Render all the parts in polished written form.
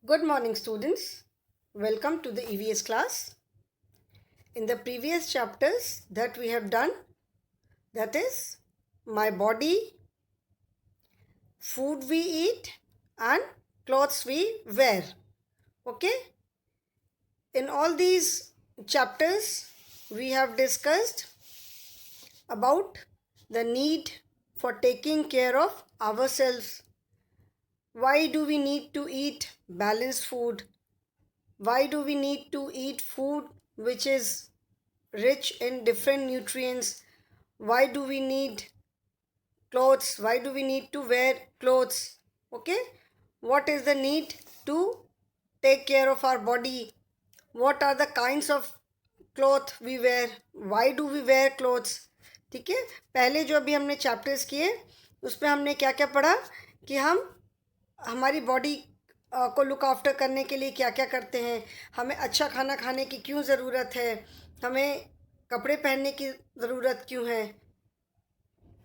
Good morning, students. Welcome to the EVS class. In the previous chapters that we have done, that is my body, food we eat, and clothes we wear. Okay? In all these chapters, we have discussed about the need for taking care of ourselves. Why do we need to eat balanced food? Why do we need to eat food which is rich in different nutrients? Why do we need clothes? Why do we need to wear clothes? Okay, what is the need to take care of our body? What are the kinds of cloth we wear? Why do we wear clothes? ठीक है, पहले जो अभी हमने chapters किए उसमें हमने क्या क्या पढ़ा कि हम हमारी बॉडी को लुक आफ्टर करने के लिए क्या क्या करते हैं, हमें अच्छा खाना खाने की क्यों ज़रूरत है, हमें कपड़े पहनने की ज़रूरत क्यों है,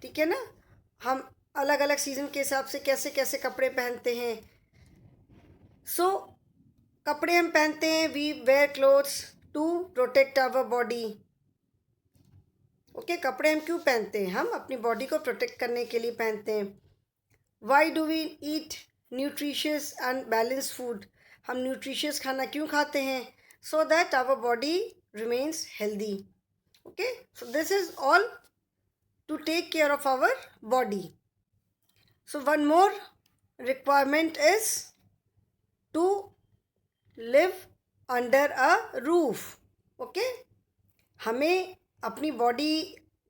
ठीक है ना। हम अलग अलग सीज़न के हिसाब से कैसे कैसे कपड़े पहनते हैं। सो कपड़े हम पहनते हैं, we wear clothes to protect our body. Okay, कपड़े हम क्यों पहनते हैं? हम अपनी बॉडी को प्रोटेक्ट करने के लिए पहनते हैं। Why do we eat nutritious and balance food? हम न्यूट्रिशियस खाना क्यों खाते हैं? So that our body remains healthy. Okay, so this is all to take care of our body. So one more requirement is to live under a roof. Okay, हमें अपनी body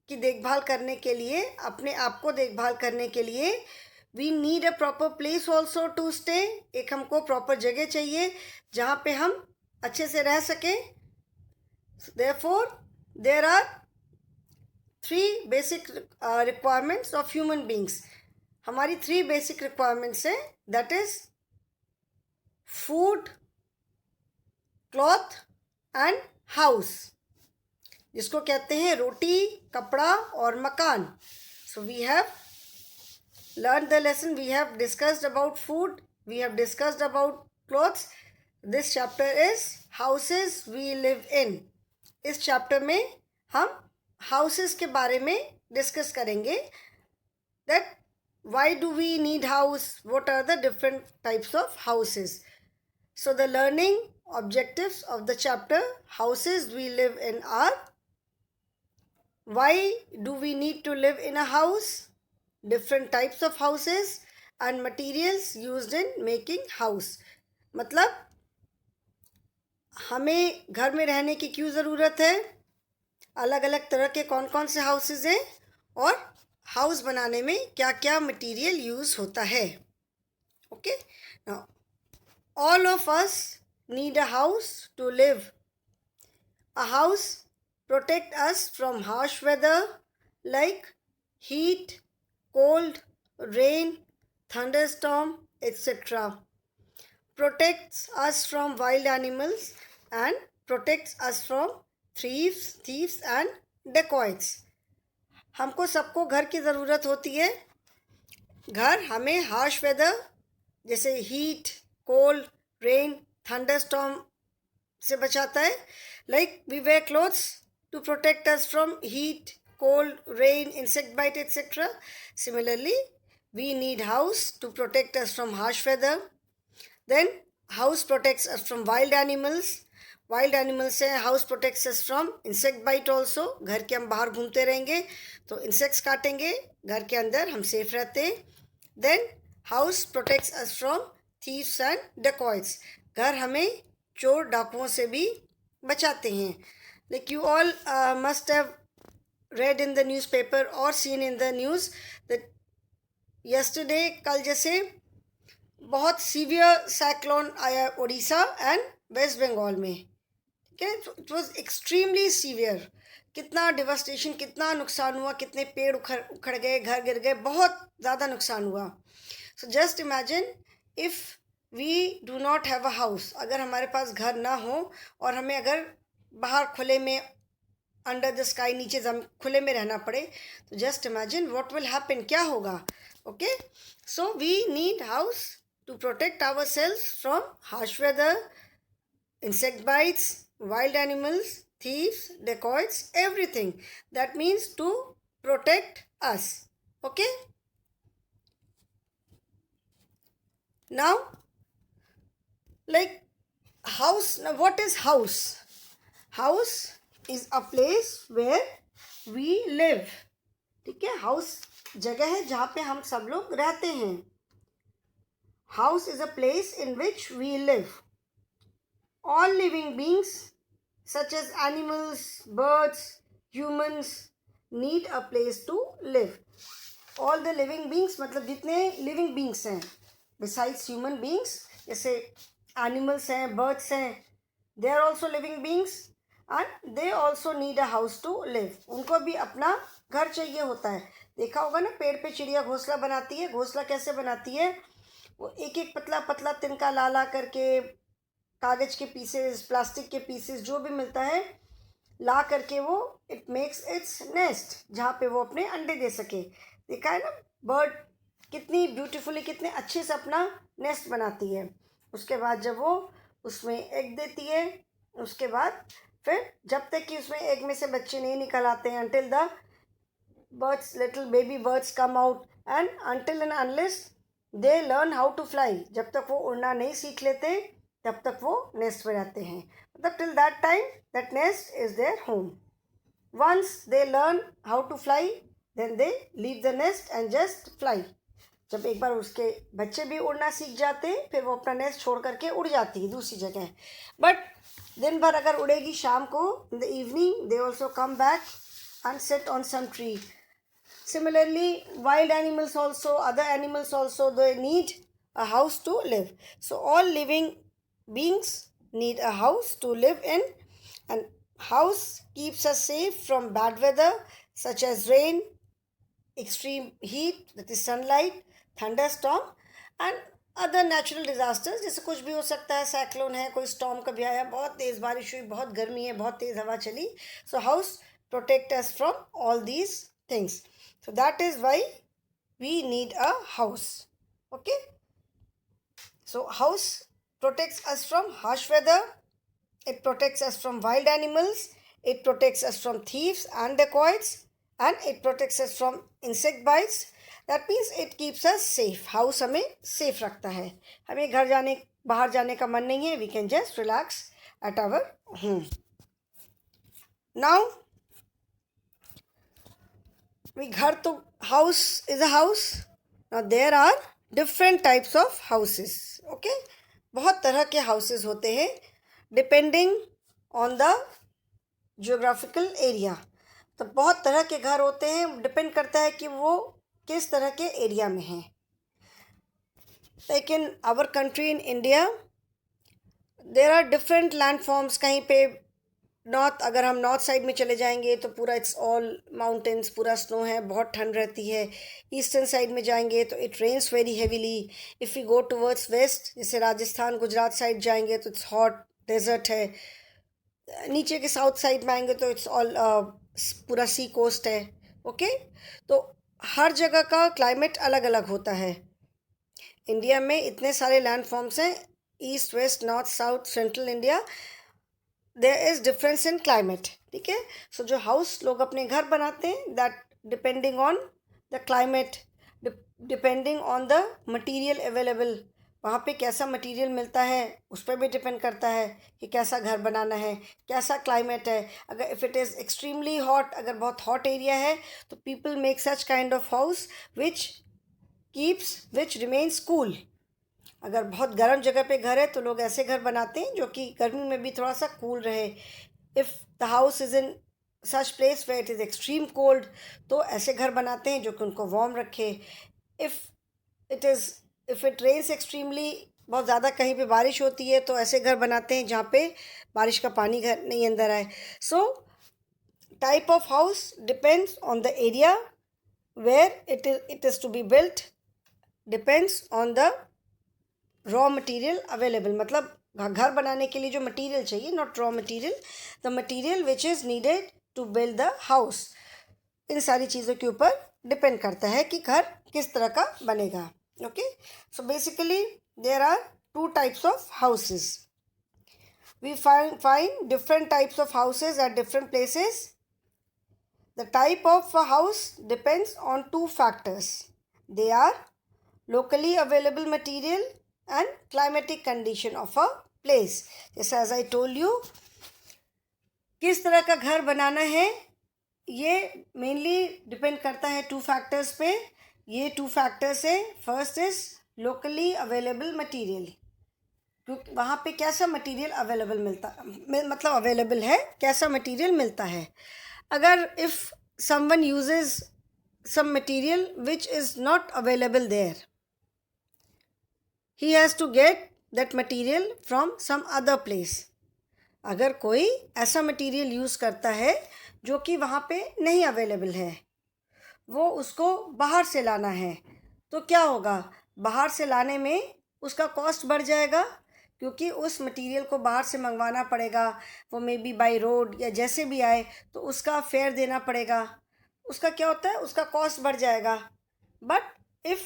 की देखभाल करने के लिए, अपने आप को देखभाल करने के लिए we need a proper place also to stay. एक हमको प्रॉपर जगह चाहिए जहाँ पे हम अच्छे से रह सकें। Therefore there are three basic requirements of human beings. हमारी थ्री बेसिक रिक्वायरमेंट्स हैं, that is food, cloth and house, जिसको कहते हैं रोटी, कपड़ा और मकान। So we have learn the lesson, we have discussed about food, we have discussed about clothes. This chapter is houses we live in. इस chapter में हम हाउसेस के बारे में डिस्कस करेंगे, that why do we need house, what are the different types of houses. So the learning objectives of the chapter houses we live in are, why do we need to live in a house, different types of houses and materials used in making house। मतलब हमें घर में रहने की क्यों ज़रूरत है, अलग अलग तरह के कौन कौन से हाउसेस हैं, और हाउस बनाने में क्या क्या मटेरियल यूज़ होता है। Okay, now all of us need a house to live. A house protect us from harsh weather like heat, cold, rain, thunderstorm, etc. Protects us from wild animals and protects us from thieves and dacoits. हमको सबको घर की ज़रूरत होती है। घर हमें harsh weather जैसे हीट, कोल्ड, रेन, थंडरस्टॉर्म से बचाता है। Like we wear clothes to protect us from heat, cold, rain, insect bite, etc. Similarly, we need house to protect us from harsh weather. Then house protects us from wild animals. Wild animals से house protects us from insect bite also. घर के हम बाहर घूमते रहेंगे तो insects काटेंगे, घर के अंदर हम सेफ रहते हैं। Then house protects us from thieves and dacoits. घर हमें चोर डाकुओं से भी बचाते हैं। Like you all must have read in the newspaper or seen in the news that yesterday, कल जैसे बहुत सीवियर साइक्लोन आया उड़ीसा एंड वेस्ट बंगाल में। ठीक है, इट वाज एक्सट्रीमली सीवियर। कितना डिवास्टेशन, कितना नुकसान हुआ, कितने पेड़ उखड़ गए, घर गिर गए, बहुत ज़्यादा नुकसान हुआ। So just imagine if we do not have a house, अगर हमारे पास घर ना हो और हमें अगर बाहर खुले में अंडर द स्काई, नीचे खुले में रहना पड़े, तो just imagine what will happen, क्या होगा। Okay, so we need house to protect ourselves from harsh weather, insect bites, wild animals, thieves, dacoits, everything. That means to protect us. Okay? Now, like house, now what is house? House is a place where we live. ठीक है, house जगह है जहाँ पे हम सब लोग रहते हैं. House is a place in which we live. All living beings such as animals, birds, humans need a place to live. All the living beings मतलब जितने living beings हैं besides human beings, जैसे animals हैं, birds हैं, they are also living beings and they also need a house to live. उनको भी अपना घर चाहिए होता है. देखा होगा ना, पेड़ पे चिड़िया घोंसला बनाती है. घोंसला कैसे बनाती है? वो एक एक पतला पतला तिनका ला ला करके कागज़ के पीसेस, प्लास्टिक के पीसेस, जो भी मिलता है ला करके वो इट मेक्स इट्स नेस्ट, जहाँ पे वो अपने अंडे दे सके. देखा है ना, बर्ड कितनी ब्यूटीफुली, कितने अच्छे से अपना नेस्ट बनाती है. उसके बाद जब वो उसमें एग देती है, उसके बाद फिर जब तक कि उसमें एग में से बच्चे नहीं निकल आते हैं, until the birds, little baby birds come out, and until and unless they learn how to fly, जब तक वो उड़ना नहीं सीख लेते तब तक वो नेस्ट में रहते हैं. मतलब till that time that nest is their home. Once they learn how to fly, then they leave the nest and just fly. जब एक बार उसके बच्चे भी उड़ना सीख जाते फिर वो अपना नेस्ट छोड़ करके उड़ जाती है दूसरी जगह. बट दिन भर अगर उड़ेगी, शाम को in the evening they also come back and sit on some tree. Similarly, wild animals also, other animals also, they need a house to live. So all living beings need a house to live in, and house keeps us safe from bad weather such as rain, extreme heat, that is sunlight, thunderstorm, and other natural disasters. जैसे कुछ भी हो सकता है, cyclone है, कोई storm कभी आया, बहुत तेज़ बारिश हुई, बहुत गर्मी है, बहुत तेज़ हवा चली. So house protect us from all these things. So that is why we need a house. Okay? So house protects us from harsh weather. It protects us from wild animals. It protects us from thieves and dacoits. And it protects us from insect bites. That means it keeps us safe. House हमें safe रखता है. हमें घर जाने, बाहर जाने का मन नहीं है. We can just relax at our home. Now, घर तो house is a house. Now there are different types of houses. Okay, बहुत तरह के हाउसेस होते हैं depending on the geographical area. तो बहुत तरह के घर होते हैं, डिपेंड करता है कि वो किस तरह के एरिया में हैं. Like in our country, in India, there are different land forms. कहीं पे नॉर्थ, अगर हम नॉर्थ साइड में चले जाएंगे तो पूरा इट्स ऑल माउंटेन्स, पूरा स्नो है, बहुत ठंड रहती है. ईस्टर्न साइड में जाएंगे तो it rains very heavily. If you go towards west, जैसे राजस्थान, गुजरात साइड जाएंगे तो इट्स हॉट डेजर्ट है. नीचे के साउथ साइड में आएंगे तो इट्स ऑल पूरा सी कोस्ट है. ओके, तो हर जगह का क्लाइमेट अलग अलग होता है. इंडिया में इतने सारे लैंड फॉर्म्स हैं, east, west, north, south, central India. There is difference in climate. ठीक है. सो जो हाउस लोग अपने घर बनाते हैं, that depending on the climate, depending on the material available, वहाँ पे कैसा मटीरियल मिलता है उस पर भी डिपेंड करता है कि कैसा घर बनाना है, कैसा क्लाइमेट है. अगर if it is extremely hot, अगर बहुत हॉट एरिया है तो people make such kind of house which remains cool. अगर बहुत गर्म जगह पे घर है तो लोग ऐसे घर बनाते हैं जो कि गर्मी में भी थोड़ा सा कूल रहे. If the house is in such place way it is extreme cold, तो ऐसे घर बनाते हैं जो कि उनको वार्म रखे. इफ़ इट रेन्स एक्सट्रीमली, बहुत ज़्यादा कहीं पे बारिश होती है तो ऐसे घर बनाते हैं जहाँ पे बारिश का पानी घर नहीं अंदर आए. So type of house depends on the area where it is to be built, depends on the raw material available. मतलब घर बनाने के लिए जो मटेरियल चाहिए, not raw material, the material which is needed to build the house. इन सारी चीज़ों के ऊपर डिपेंड करता है कि घर किस तरह का बनेगा. Okay, so basically there are two types of houses. We find different types of houses at different places. The type of a house depends on two factors. They are locally available material and climatic condition of a place. जैसे as I told you, किस तरह का घर बनाना है ये mainly depend करता है two factors पे. ये टू फैक्टर्स है. First is locally available material, क्योंकि वहाँ पे कैसा मटेरियल अवेलेबल मिलता, मतलब अवेलेबल है, कैसा मटेरियल मिलता है. अगर if someone uses some material which is not available there, he has to get that material from some other place. अगर कोई ऐसा मटेरियल यूज़ करता है जो कि वहाँ पे नहीं अवेलेबल है, वो उसको बाहर से लाना है, तो क्या होगा, बाहर से लाने में उसका कॉस्ट बढ़ जाएगा, क्योंकि उस मटेरियल को बाहर से मंगवाना पड़ेगा. वो मे बी बाई रोड या जैसे भी आए तो उसका फेयर देना पड़ेगा. उसका क्या होता है, उसका कॉस्ट बढ़ जाएगा. But if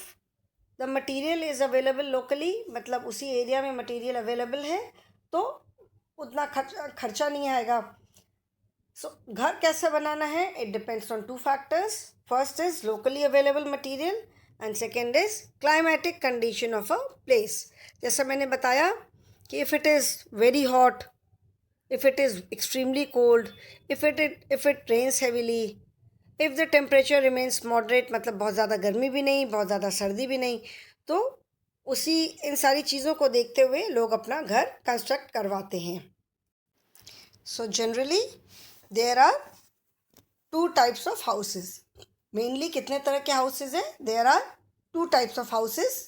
the material is available locally, मतलब उसी एरिया में मटेरियल अवेलेबल है, तो उतना खर्चा नहीं आएगा. सो घर कैसे बनाना है, it depends on two factors. First is locally available material and second is climatic condition of a place. जैसा मैंने बताया कि if it is very hot, if it is extremely cold, if it rains heavily, if the temperature remains moderate, मतलब बहुत ज़्यादा गर्मी भी नहीं, बहुत ज़्यादा सर्दी भी नहीं, तो उसी इन सारी चीज़ों को देखते हुए लोग अपना घर कंस्ट्रक्ट करवाते हैं. So generally there are two types of houses. Mainly कितने तरह के हाउसेस हैं, there are two types of houses,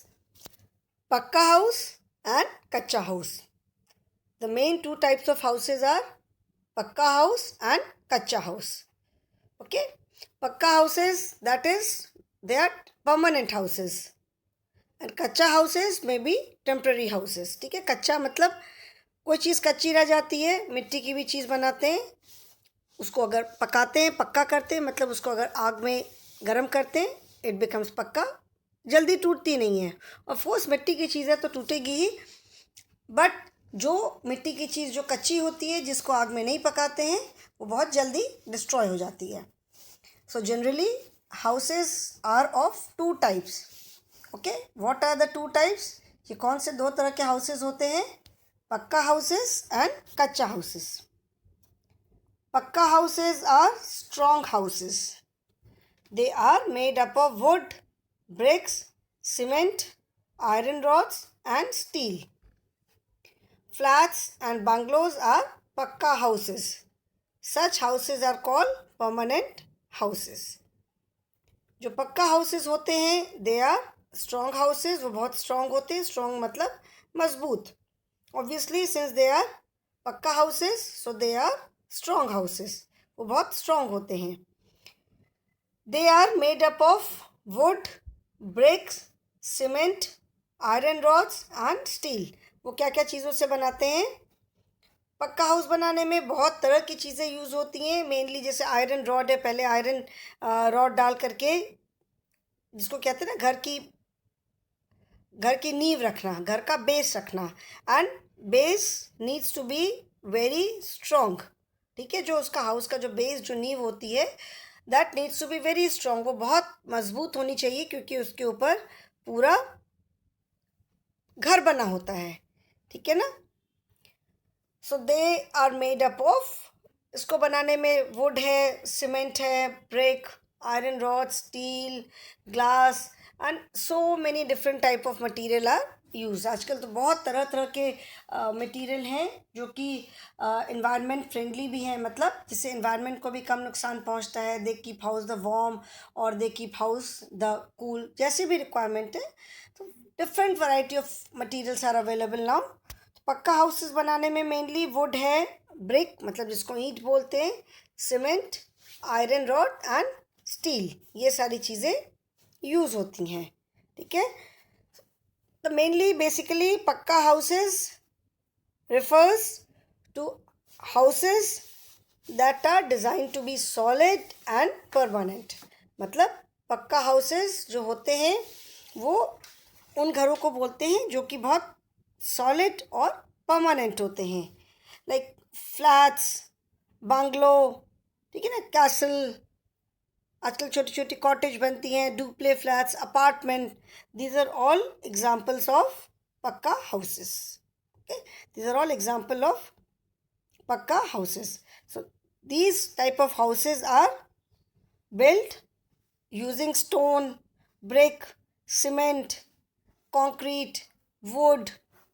pucca house and कच्चा house. The main two types of houses are pucca house and कच्चा house. Okay, pucca houses, that is, they are permanent houses, and कच्चा houses may be temporary houses. ठीक है, कच्चा मतलब कोई चीज़ कच्ची रह जाती है, मिट्टी की भी चीज़ बनाते हैं, उसको अगर पकाते हैं, पक्का करते हैं, मतलब उसको अगर आग में गर्म करते हैं, इट बिकम्स पक्का. जल्दी टूटती नहीं है. ऑफ कोर्स मिट्टी की चीज़ है तो टूटेगी ही, बट जो मिट्टी की चीज़ जो कच्ची होती है, जिसको आग में नहीं पकाते हैं, वो बहुत जल्दी डिस्ट्रॉय हो जाती है. So generally houses are of two types. Okay, what are the two types? ये कौन से दो तरह के houses होते हैं, पक्का houses and कच्चा houses. पक्का houses are strong houses. They are made up of wood, bricks, cement, iron rods and steel. Flats and bungalows are पक्का houses. Such houses are called permanent houses. जो पक्का houses होते हैं they are strong houses. वो बहुत strong होते हैं. Strong मतलब मजबूत. Obviously since they are pucca houses, so they are strong houses. वो बहुत स्ट्रॉन्ग होते हैं. They are made up of wood, bricks, cement, iron rods and steel. वो क्या क्या चीज़ों से बनाते हैं, पक्का हाउस बनाने में बहुत तरह की चीज़ें यूज़ होती हैं. मेनली जैसे आयरन रॉड है, पहले आयरन रॉड डाल करके, जिसको कहते हैं ना घर की नींव रखना, घर का बेस रखना. And base needs to be very strong. ठीक है, जो उसका हाउस का जो बेस, जो नींव होती है, that needs to be very strong. वो बहुत मजबूत होनी चाहिए, क्योंकि उसके ऊपर पूरा घर बना होता है. ठीक है ना. So they are made up of, इसको बनाने में वुड है, सीमेंट है, brick, iron rod, steel, glass and so many different type of material are use. आजकल तो बहुत तरह तरह के मटेरियल हैं जो कि इन्वायरमेंट फ्रेंडली भी हैं, मतलब जिससे इन्वायरमेंट को भी कम नुकसान पहुंचता है. They keep house the warm और they keep house the cool, जैसे भी रिक्वायरमेंट है. तो different variety of materials are available now. Pakka houses बनाने में मेनली वुड है, ब्रिक मतलब जिसको ईंट बोलते हैं, cement, iron rod and steel, ये सारी चीज़ें यूज़ होती हैं. ठीक है. तो मेनली बेसिकली पक्का houses refers to houses that are designed to be solid and permanent. मतलब पक्का हाउसेस जो होते हैं वो उन घरों को बोलते हैं जो कि बहुत सॉलिड और परमानेंट होते हैं, लाइक फ्लैट्स, बंगलो, ठीक है ना, कैसल, आजकल छोटी छोटी कॉटेज बनती हैं, duplex flats, apartment, these are all examples of pucca houses. Okay, these are all example of pakka houses. So these type of houses are built using stone, brick, cement, concrete, wood,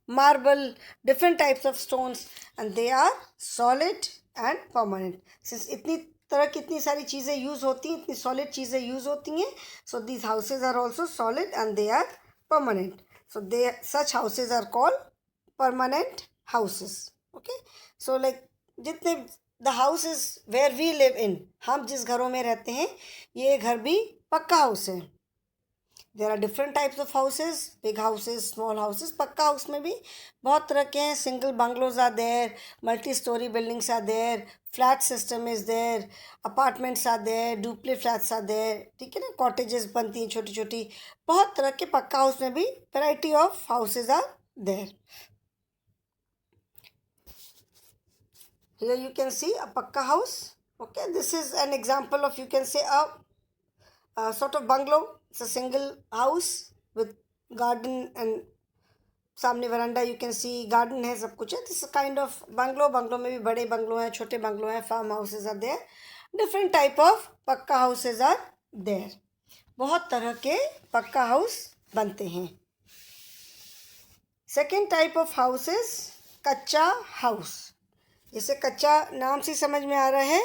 marble, different types of stones, and they are solid and permanent. Since इतनी तरह की इतनी सारी चीज़ें use होती हैं, इतनी solid चीज़ें यूज़ होती हैं, so these houses are also solid and they are permanent. So such houses are called permanent houses. Okay, so like जितने the houses where we live in, हम जिस घरों में रहते हैं, ये घर भी पक्का हाउस है. There are different types of houses, big houses, small houses. पक्का हाउस में भी बहुत तरह के हैं. Single bungalows are there, multi-story buildings are there, flat system is there, apartments are there, duplex flats are there, ठीक है ना, cottages बनती हैं छोटी छोटी. बहुत तरह के पक्का हाउस में भी variety of houses are there. Here you can see a pakka house. Okay, this is an example of, you can say, a sort of bungalow. It's a single house with garden and सामने veranda, you can see garden है, सब कुछ है. This is kind of bungalow. bungalow में भी बड़े bungalow हैं, छोटे bungalow हैं, farm houses are there. Different type of पक्का houses are there. बहुत तरह के पक्का house बनते हैं. Second type of house is कच्चा house. जैसे कच्चा नाम से समझ में आ रहा है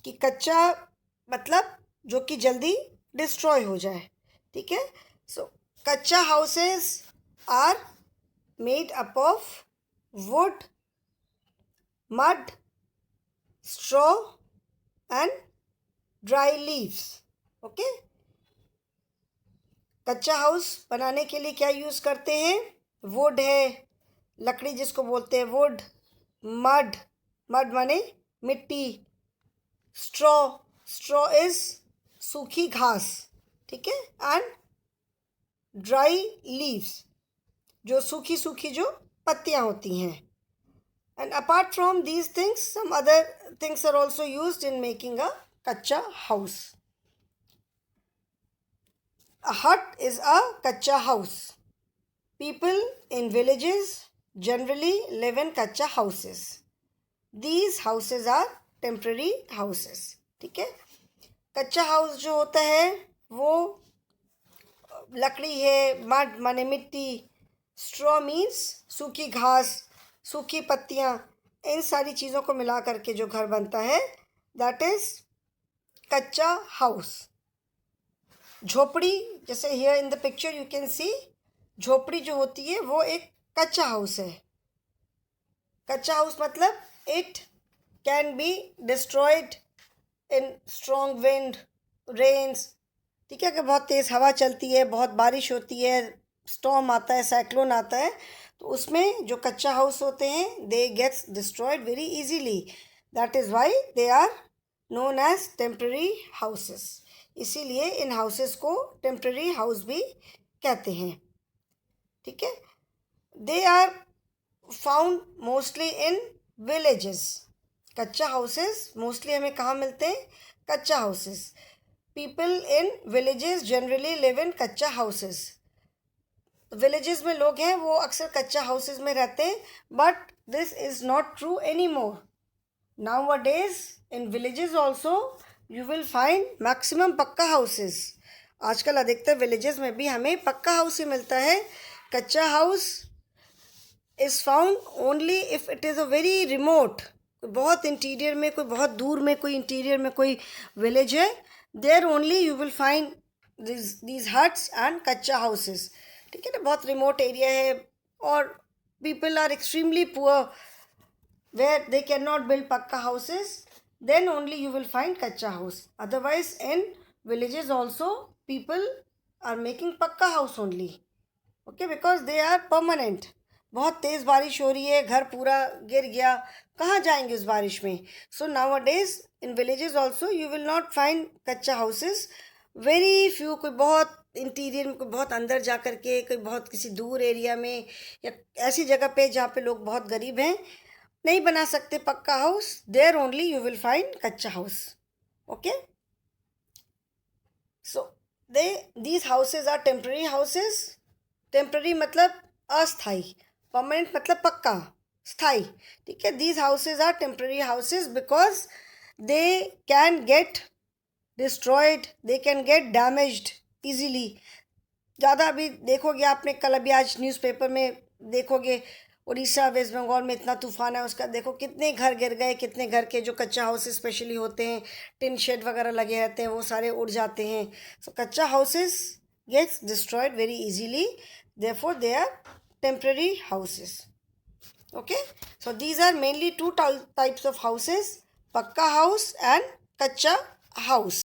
कि कच्चा मतलब जो कि जल्दी डिस्ट्रॉय हो जाए, ठीक है. So kutcha houses are made up of wood, mud, straw and dry leaves. Okay, kutcha house बनाने के लिए क्या यूज़ करते हैं? वुड है, लकड़ी जिसको बोलते हैं वुड, मड, मड माने मिट्टी, स्ट्रॉ इज सूखी घास, ठीक है, एंड ड्राई लीव्स, जो सूखी सूखी जो पत्तियां होती हैं. And apart from these things some other things are also used in making a kutcha house. A hut is a kacha house. People in villages generally live in kacha houses. These houses are temporary houses. ठीक है, kutcha house जो होता है वो लकड़ी है, mud माने मिट्टी, स्ट्रॉ मीन्स सूखी घास, सूखी पत्तियाँ, इन सारी चीज़ों को मिला करके जो घर बनता है, दैट इज कच्चा हाउस. झोपड़ी, जैसे here in the picture you can see, झोपड़ी जो होती है वो एक कच्चा हाउस है. कच्चा हाउस मतलब it can be destroyed in strong wind, rains, ठीक है, कि बहुत तेज़ हवा चलती है, बहुत बारिश होती है, स्टॉर्म आता है, साइक्लोन आता है, तो उसमें जो कच्चा हाउस होते हैं they gets destroyed very easily. That is why they are known as temporary houses. इसीलिए इन हाउसेस को टेम्पररी हाउस भी कहते हैं, ठीक है. They are found mostly in villages. Kutcha houses mostly हमें कहाँ मिलते हैं? Kutcha houses. People in villages generally live in kutcha houses. Villages में लोग हैं वो अक्सर कच्चा हाउसेस में रहते हैं, but this is not true any more. Now a days in villages also you will find maximum पक्का हाउसेस. आजकल अधिकतर विलेजेस में भी हमें पक्का हाउस ही मिलता है. Kutcha house is found only if it is a very remote, बहुत इंटीरियर में, कोई बहुत दूर में, कोई इंटीरियर में कोई विलेज है, there only you will find these huts and kutcha houses. ठीक है ना, बहुत रिमोट एरिया है और people are extremely poor where they cannot build pakka houses, then only you will find kacha house. Otherwise in villages also people are making pakka house only, okay, because they are permanent. बहुत तेज़ बारिश हो रही है, घर पूरा गिर गया, कहाँ जाएंगे उस बारिश में? So nowadays in villages also you will not find कच्चा houses. Very few, कोई बहुत इंटीरियर में, कोई बहुत अंदर जा कर के, कोई बहुत किसी दूर एरिया में, या ऐसी जगह पे जहाँ पे लोग बहुत गरीब हैं, नहीं बना सकते pakka house, there only you will find kacha house. Okay, so these houses are temporary houses. Temporary मतलब अस्थाई, परमानेंट मतलब पक्का, स्थाई. ठीक है, these houses are temporary houses because they can get destroyed, they can get damaged easily. ज़्यादा अभी देखोगे आपने, कल अभी आज न्यूज़पेपर में देखोगे, उड़ीसा वेस्ट बंगाल में इतना तूफान है उसका, देखो कितने घर गिर गए, कितने घर के जो कच्चा हाउसेस स्पेशली होते हैं, टिन शेड वगैरह लगे रहते हैं, वो सारे उड़ जाते हैं. So kutcha houses gets destroyed very easily, therefore they are temporary houses. Okay, so these are mainly two types of houses, pakka house and kacha house.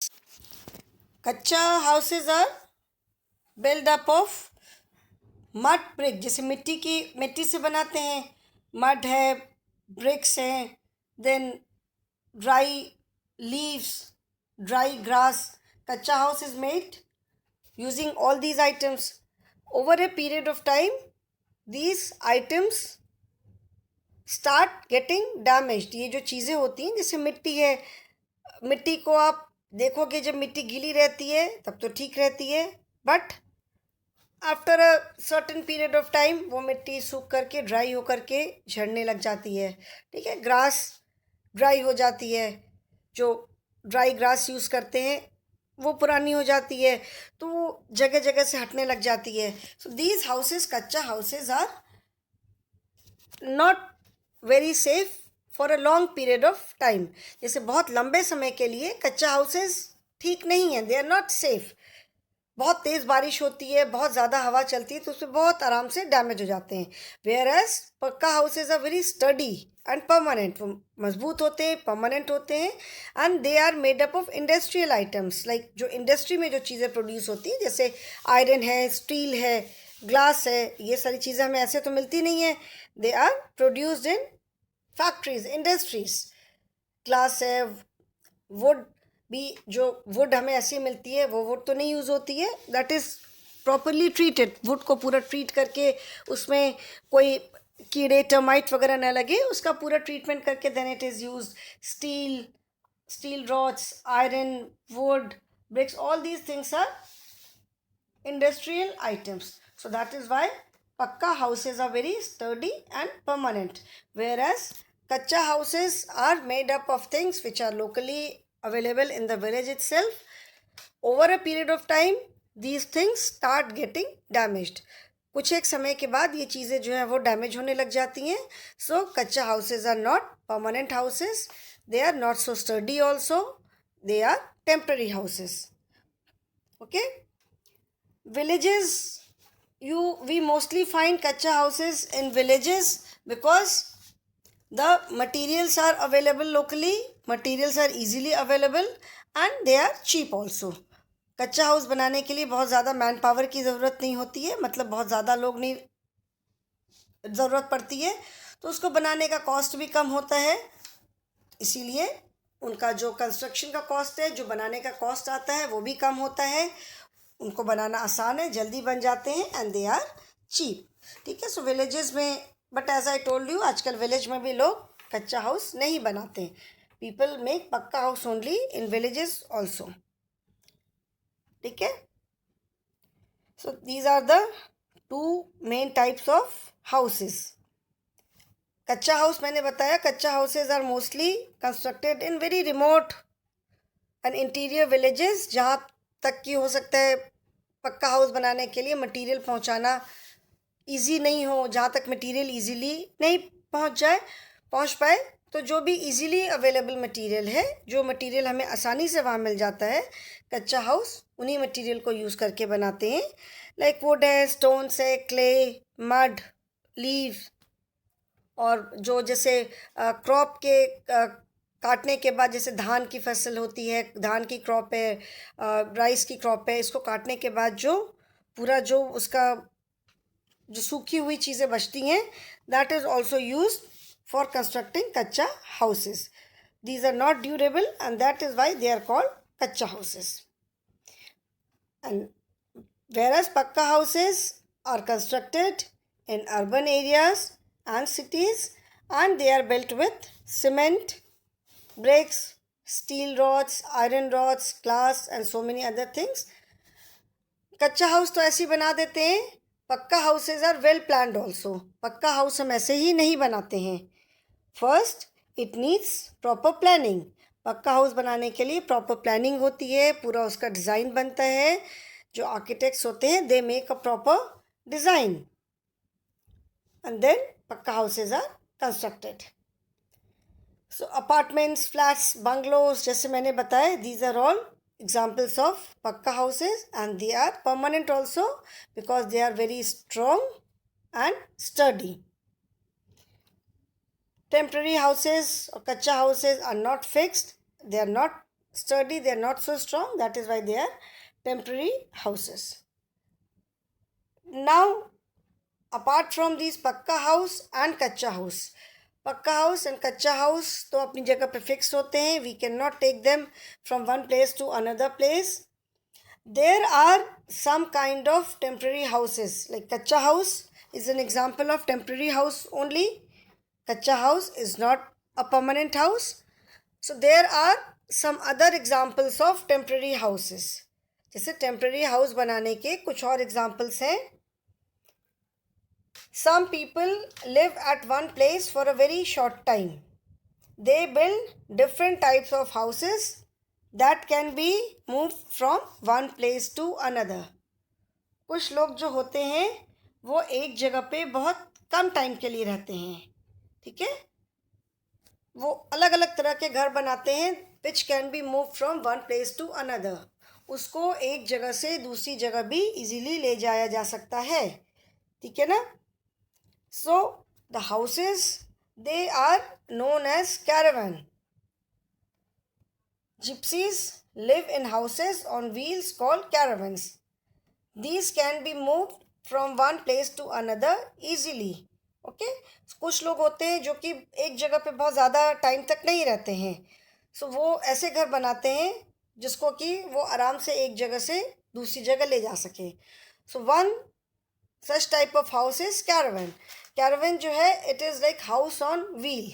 Kacha houses are built up of mud brick, जैसे मिट्टी से बनाते हैं, mud है, bricks हैं, then dry leaves, dry grass. Kutcha house is made using all these items. Over a period of time, these items start getting damaged. ये जो चीज़ें होती हैं, जैसे मिट्टी है, मिट्टी को आप देखोगे जब मिट्टी गीली रहती है तब तो ठीक रहती है, but after a certain period of time वो मिट्टी सूख करके, ड्राई हो करके झड़ने लग जाती है. ठीक है, ग्रास ड्राई हो जाती है, जो ड्राई ग्रास यूज़ करते हैं वो पुरानी हो जाती है, तो वो जगह जगह से हटने लग जाती है. So these houses, kutcha houses are not very safe for a long period of time. जैसे बहुत लंबे समय के लिए कच्चा हाउसेस ठीक नहीं है, दे आर नॉट सेफ. बहुत तेज़ बारिश होती है, बहुत ज़्यादा हवा चलती है, तो उसमें बहुत आराम से डैमेज हो जाते हैं. Whereas pucca houses are very sturdy and permanent, वो मजबूत होते हैं, परमानेंट होते हैं, and they are made up of industrial items. Like जो इंडस्ट्री में जो चीज़ें प्रोड्यूस होती हैं, जैसे आयरन है, स्टील है, ग्लास है, ये सारी चीज़ें हमें ऐसे तो मिलती नहीं है. They are produced in factories, industries. Glass है, वुड भी, जो वुड हमें ऐसी मिलती है, वो वुड तो नहीं यूज़ होती है, that is properly treated. Would को पूरा ट्रीट करके उसमें कोई कीड़े टर्माइट वगैरह न लगे, उसका पूरा ट्रीटमेंट करके then it is use. Steel rods, iron, wood, bricks, all these things are industrial items. So that is why pakka houses are very sturdy and permanent, whereas kacha houses are made up of things which are locally available in the village itself. Over a period of time, these things start getting damaged. कुछ एक समय के बाद ये चीज़ें जो है वो डैमेज होने लग जाती हैं. So kutcha houses are not permanent houses, they are not so sturdy also, they are temporary houses. Okay, villages, we mostly find kacha houses in villages because the materials are available locally, materials are easily available and they are cheap also. कच्चा house बनाने के लिए बहुत ज़्यादा man power की ज़रूरत नहीं होती है, मतलब बहुत ज़्यादा लोग नहीं ज़रूरत पड़ती है, तो उसको बनाने का कॉस्ट भी कम होता है. इसीलिए उनका जो कंस्ट्रक्शन का कॉस्ट है, जो बनाने का कॉस्ट आता है, वो भी कम होता है. उनको बनाना आसान है, जल्दी बन जाते हैं, एंड दे आर चीप. ठीक है, सो विलेजेस में, but as I told you, आजकल विलेज में भी लोग कच्चा हाउस नहीं बनाते हैं. People make pucca house only in villages also. ठीक है, so these are the two main types of houses. Kutcha house मैंने बताया, kutcha houses are mostly constructed in very remote and interior villages, जहाँ तक कि हो सकता है पक्का हाउस बनाने के लिए मटेरियल पहुंचाना इजी नहीं हो, जहाँ तक मटेरियल इजीली नहीं पहुंच पाए, तो जो भी इजीली अवेलेबल मटेरियल है, जो मटेरियल हमें आसानी से वहाँ मिल जाता है, कच्चा हाउस उन्हीं मटेरियल को यूज़ करके बनाते हैं. लाइक वुड है, स्टोन्स है, क्ले, मड, लीव, और जो जैसे क्रॉप के काटने के बाद, जैसे धान की फसल होती है, धान की क्रॉप है, राइस की क्रॉप है, इसको काटने के बाद जो पूरा जो उसका जो सूखी हुई चीज़ें बचती हैं, that is also use for constructing kacha houses. These are not durable and that is why they are called kacha houses. And whereas pakka houses are constructed in urban areas and cities, and they are built with cement, bricks, steel rods, iron rods, glass and so many other things. Kutcha house तो ऐसे ही बना देते हैं. Pucca houses are well planned also. Pucca house हम ऐसे ही नहीं बनाते हैं. First it needs proper planning. Pucca house बनाने के लिए प्रॉपर प्लानिंग होती है, पूरा उसका डिज़ाइन बनता है. जो आर्किटेक्ट्स होते हैं they make a proper design and then pakka houses are constructed. So apartments, flats, bungalows जैसे मैंने बताया, these are all examples of pakka houses, and they are permanent also because they are very strong and sturdy. Temporary houses or kacha houses are not fixed, they are not sturdy, they are not so strong, that is why they are temporary houses. Now apart from these pakka house and kacha house, pakka house and कच्चा house तो अपनी जगह पे fix होते हैं. We can not take them from one place to another place. There are some kind of temporary houses, like kacha house is an example of temporary house only. Kacha house is not a permanent house. So there are some other examples of temporary houses. जैसे temporary house बनाने के कुछ और examples हैं. Some people live at one place for a very short time. They build different types of houses that can be moved from one place to another. कुछ लोग जो होते हैं वो एक जगह पे बहुत कम टाइम के लिए रहते हैं. ठीक है, वो अलग अलग तरह के घर बनाते हैं which can be moved from one place to another. उसको एक जगह से दूसरी जगह भी इजीली ले जाया जा सकता है. ठीक है ना. So the houses, they are known as caravan. Gypsies live in houses on wheels called caravans. These can be moved from one place to another easily. Okay? कुछ लोग होते हैं जो कि एक जगह पे बहुत ज़्यादा टाइम तक नहीं रहते हैं. सो वो ऐसे घर बनाते हैं जिसको कि वो आराम से एक जगह से दूसरी जगह ले जा सके. So one such type of house is caravan. Caravan जो है it is like house on wheel.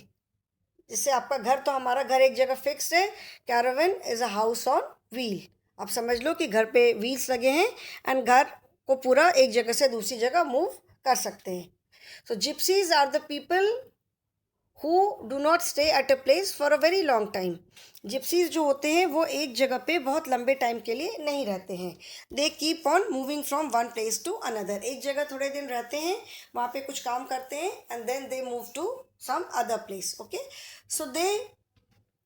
जैसे आपका घर, तो हमारा घर एक जगह फिक्स है. Caravan is a house on wheel. आप समझ लो कि घर पे व्हील्स लगे हैं एंड घर को पूरा एक जगह से दूसरी जगह मूव कर सकते हैं. So gypsies are the people who do not stay at a place for a very long time. Gypsies जो होते हैं वो एक जगह पे बहुत लंबे टाइम के लिए नहीं रहते हैं. They keep on moving from one place to another. एक जगह थोड़े दिन रहते हैं, वहाँ पे कुछ काम करते हैं and then they move to some other place. Okay, so they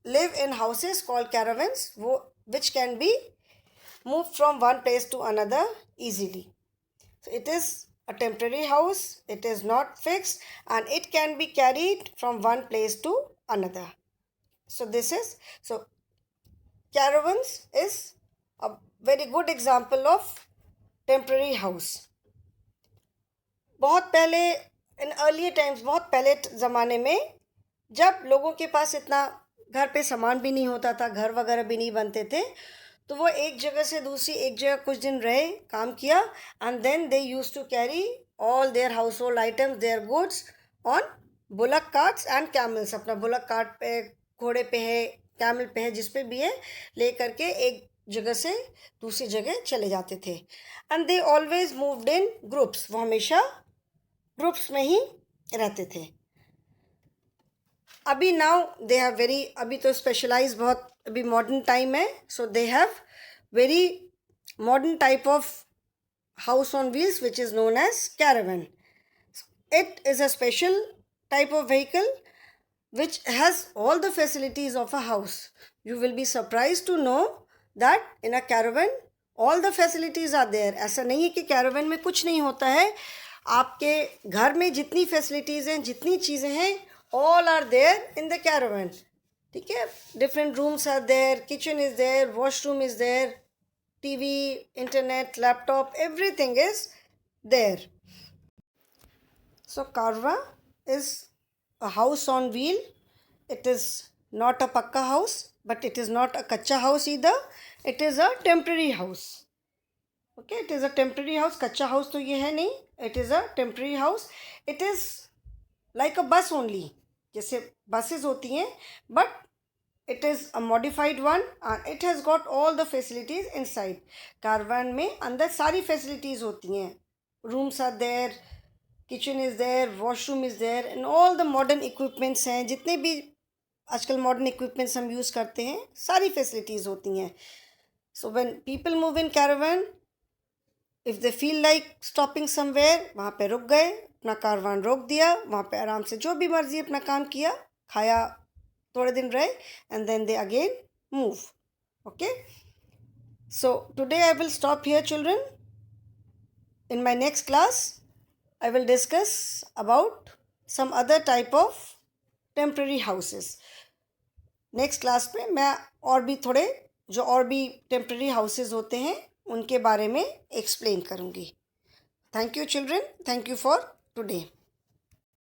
live in houses called caravans वो which can be move from one place to another easily. So it is a temporary house, it is not fixed and it can be carried from one place to another. So this is, so caravans is a very good example of temporary house. बहुत पहले in early times, बहुत पहले ज़माने में जब लोगों के पास इतना घर पे सामान भी नहीं होता था, घर वगैरह भी नहीं बनते थे, तो वो एक जगह से दूसरी एक जगह कुछ दिन रहे, काम किया and then they use to carry all their household items, their goods on bullock carts and camels. अपना बुलक कार्ट पे, घोड़े पे है, कैमल पे है, जिस पे भी है, ले करके एक जगह से दूसरी जगह चले जाते थे. And they always moved in groups. वो हमेशा ग्रुप्स में ही रहते थे. अभी नाउ दे हैव वेरी, अभी तो स्पेशलाइज बहुत, अभी मॉडर्न टाइम है, so they have very modern type of house on wheels which is known as caravan. It is a special type of vehicle which has all the facilities of a house. You will be surprised to know that in a caravan all the facilities are there. ऐसा नहीं है कि caravan में कुछ नहीं होता है. आपके घर में जितनी facilities हैं, जितनी चीज़ें हैं, all are there in the caravan. ठीक है, different rooms are there, kitchen is there, washroom is there, TV, internet, laptop, everything is there. So Carva is a house on wheel. It is not a pakka house, but it is not a kacha house either. It is a temporary house. Okay, it is a temporary house. कच्चा house तो ये है नहीं, it is a temporary house. It is like अ बस only, जैसे buses होती हैं, but it is a modified one and it has got all the facilities inside. Karwan में अंदर सारी facilities होती हैं. Rooms are there, kitchen is there, washroom is there, and all the modern equipments हैं. जितने भी आजकल modern equipments हम use करते हैं, सारी facilities होती हैं. So when people move in caravan, if they feel like stopping somewhere, वहाँ पे रुक गए, अपना कारवान रोक दिया, वहाँ पे आराम से जो भी मर्जी अपना काम किया, खाया, थोड़े दिन रहे, and then they again move. Okay, so today I will stop here, children. In my next class I will discuss about some other type of temporary houses. Next class में मैं और भी थोड़े जो और भी टेम्प्रेरी हाउसेस होते हैं उनके बारे में एक्सप्लेन करूँगी. Thank you children, thank you for today.